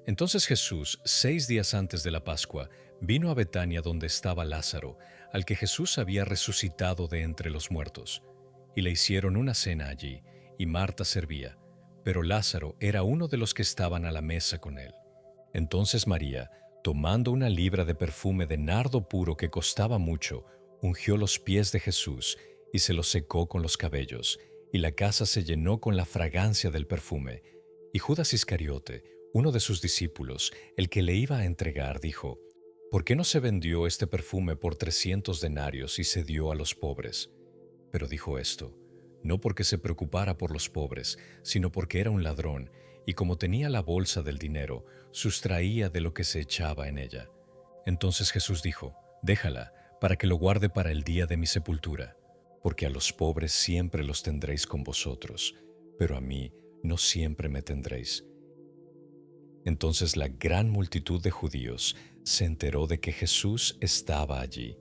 Entonces Jesús, 6 días antes de la Pascua, vino a Betania donde estaba Lázaro, al que Jesús había resucitado de entre los muertos. Y le hicieron una cena allí, y Marta servía, pero Lázaro era uno de los que estaban a la mesa con él. Entonces María, tomando una libra de perfume de nardo puro que costaba mucho, ungió los pies de Jesús y se los secó con los cabellos, y la casa se llenó con la fragancia del perfume. Y Judas Iscariote, uno de sus discípulos, el que le iba a entregar, dijo: ¿Por qué no se vendió este perfume por 300 denarios y se dio a los pobres? Pero dijo esto, no porque se preocupara por los pobres, sino porque era un ladrón, y como tenía la bolsa del dinero, sustraía de lo que se echaba en ella. Entonces Jesús dijo: Déjala, para que lo guarde para el día de mi sepultura, porque a los pobres siempre los tendréis con vosotros, pero a mí no siempre me tendréis. Entonces la gran multitud de judíos se enteró de que Jesús estaba allí,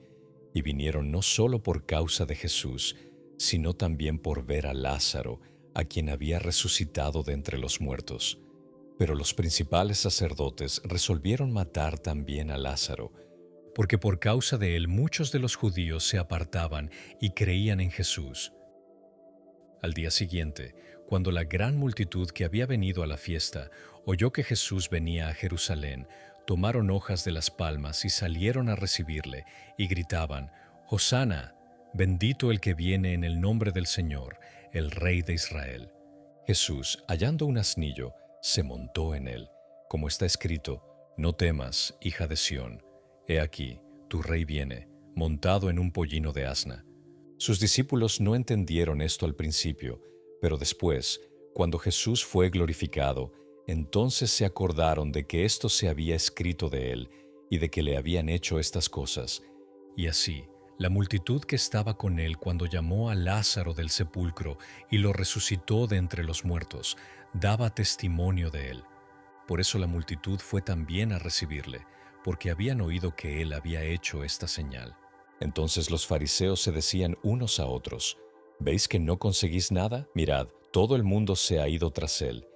y vinieron no solo por causa de Jesús, sino también por ver a Lázaro, a quien había resucitado de entre los muertos. Pero los principales sacerdotes resolvieron matar también a Lázaro, porque por causa de él muchos de los judíos se apartaban y creían en Jesús. Al día siguiente, cuando la gran multitud que había venido a la fiesta oyó que Jesús venía a Jerusalén, tomaron hojas de las palmas y salieron a recibirle, y gritaban: «Hosana, bendito el que viene en el nombre del Señor, el Rey de Israel». Jesús, hallando un asnillo, se montó en él, como está escrito: «No temas, hija de Sión, he aquí, tu rey viene, montado en un pollino de asna». Sus discípulos no entendieron esto al principio, pero después, cuando Jesús fue glorificado, entonces se acordaron de que esto se había escrito de él y de que le habían hecho estas cosas. Y así, la multitud que estaba con él cuando llamó a Lázaro del sepulcro y lo resucitó de entre los muertos, daba testimonio de él. Por eso la multitud fue también a recibirle, porque habían oído que él había hecho esta señal. Entonces los fariseos se decían unos a otros: ¿Veis que no conseguís nada? Mirad, todo el mundo se ha ido tras él.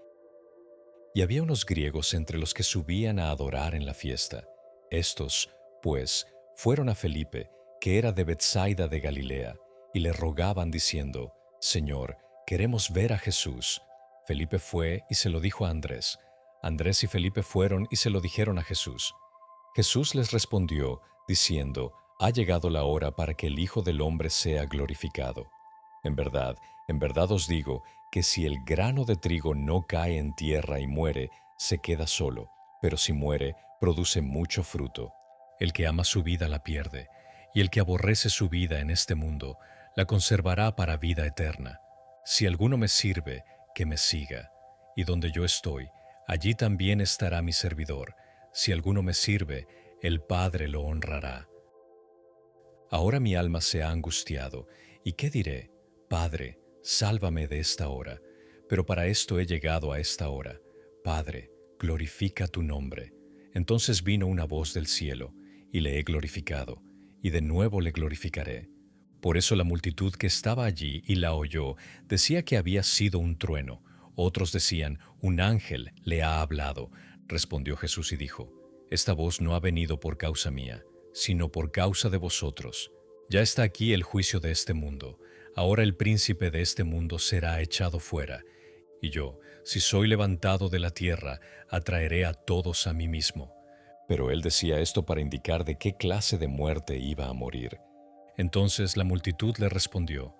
Y había unos griegos entre los que subían a adorar en la fiesta. Estos, pues, fueron a Felipe, que era de Betsaida de Galilea, y le rogaban diciendo: Señor, queremos ver a Jesús. Felipe fue y se lo dijo a Andrés. Andrés y Felipe fueron y se lo dijeron a Jesús. Jesús les respondió, diciendo: Ha llegado la hora para que el Hijo del Hombre sea glorificado. En verdad os digo que si el grano de trigo no cae en tierra y muere, se queda solo, pero si muere, produce mucho fruto. El que ama su vida la pierde, y el que aborrece su vida en este mundo, la conservará para vida eterna. Si alguno me sirve, que me siga, y donde yo estoy, allí también estará mi servidor. Si alguno me sirve, el Padre lo honrará. Ahora mi alma se ha angustiado, ¿y qué diré? Padre, sálvame de esta hora. Pero para esto he llegado a esta hora. Padre, glorifica tu nombre. Entonces vino una voz del cielo, y le he glorificado, y de nuevo le glorificaré. Por eso la multitud que estaba allí y la oyó decía que había sido un trueno. Otros decían: un ángel le ha hablado. Respondió Jesús y dijo: Esta voz no ha venido por causa mía, sino por causa de vosotros. Ya está aquí el juicio de este mundo. Ahora el príncipe de este mundo será echado fuera. Y yo, si soy levantado de la tierra, atraeré a todos a mí mismo. Pero él decía esto para indicar de qué clase de muerte iba a morir. Entonces la multitud le respondió: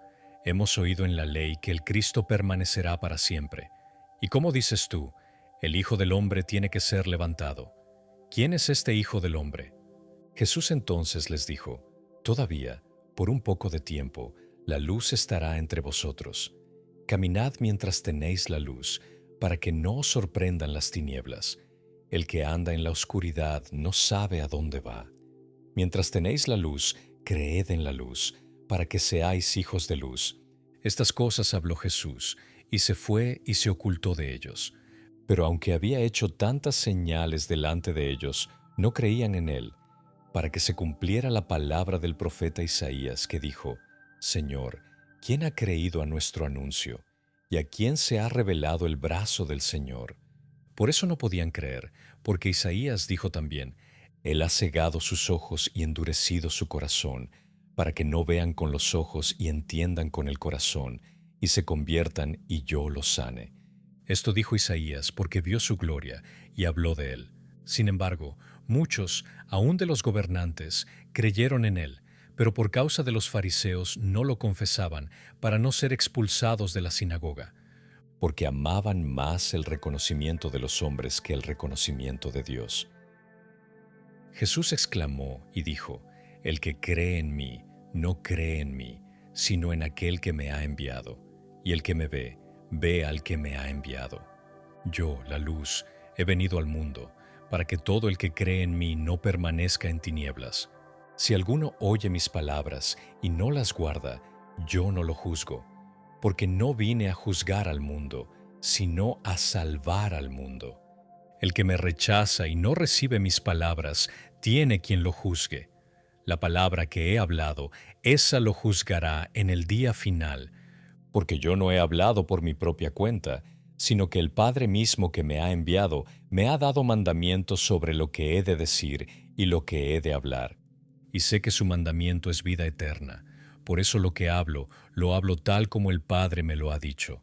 Hemos oído en la ley que el Cristo permanecerá para siempre. ¿Y cómo dices tú: el Hijo del Hombre tiene que ser levantado? ¿Quién es este Hijo del Hombre? Jesús entonces les dijo: Todavía, por un poco de tiempo, la luz estará entre vosotros. Caminad mientras tenéis la luz, para que no os sorprendan las tinieblas. El que anda en la oscuridad no sabe a dónde va. Mientras tenéis la luz, creed en la luz, para que seáis hijos de luz. Estas cosas habló Jesús, y se fue y se ocultó de ellos. Pero aunque había hecho tantas señales delante de ellos, no creían en él, para que se cumpliera la palabra del profeta Isaías, que dijo: Señor, ¿quién ha creído a nuestro anuncio? ¿Y a quién se ha revelado el brazo del Señor? Por eso no podían creer, porque Isaías dijo también, Él ha cegado sus ojos y endurecido su corazón, para que no vean con los ojos y entiendan con el corazón, y se conviertan y yo los sane. Esto dijo Isaías porque vio su gloria y habló de él. Sin embargo, muchos, aun de los gobernantes, creyeron en él, pero por causa de los fariseos no lo confesaban para no ser expulsados de la sinagoga, porque amaban más el reconocimiento de los hombres que el reconocimiento de Dios. Jesús exclamó y dijo, El que cree en mí, no cree en mí, sino en aquel que me ha enviado, y el que me ve, ve al que me ha enviado. Yo, la luz, he venido al mundo, para que todo el que cree en mí no permanezca en tinieblas. Si alguno oye mis palabras y no las guarda, yo no lo juzgo, porque no vine a juzgar al mundo, sino a salvar al mundo. El que me rechaza y no recibe mis palabras, tiene quien lo juzgue. La palabra que he hablado, esa lo juzgará en el día final, porque yo no he hablado por mi propia cuenta, sino que el Padre mismo que me ha enviado me ha dado mandamientos sobre lo que he de decir y lo que he de hablar. Y sé que su mandamiento es vida eterna. Por eso lo que hablo, lo hablo tal como el Padre me lo ha dicho.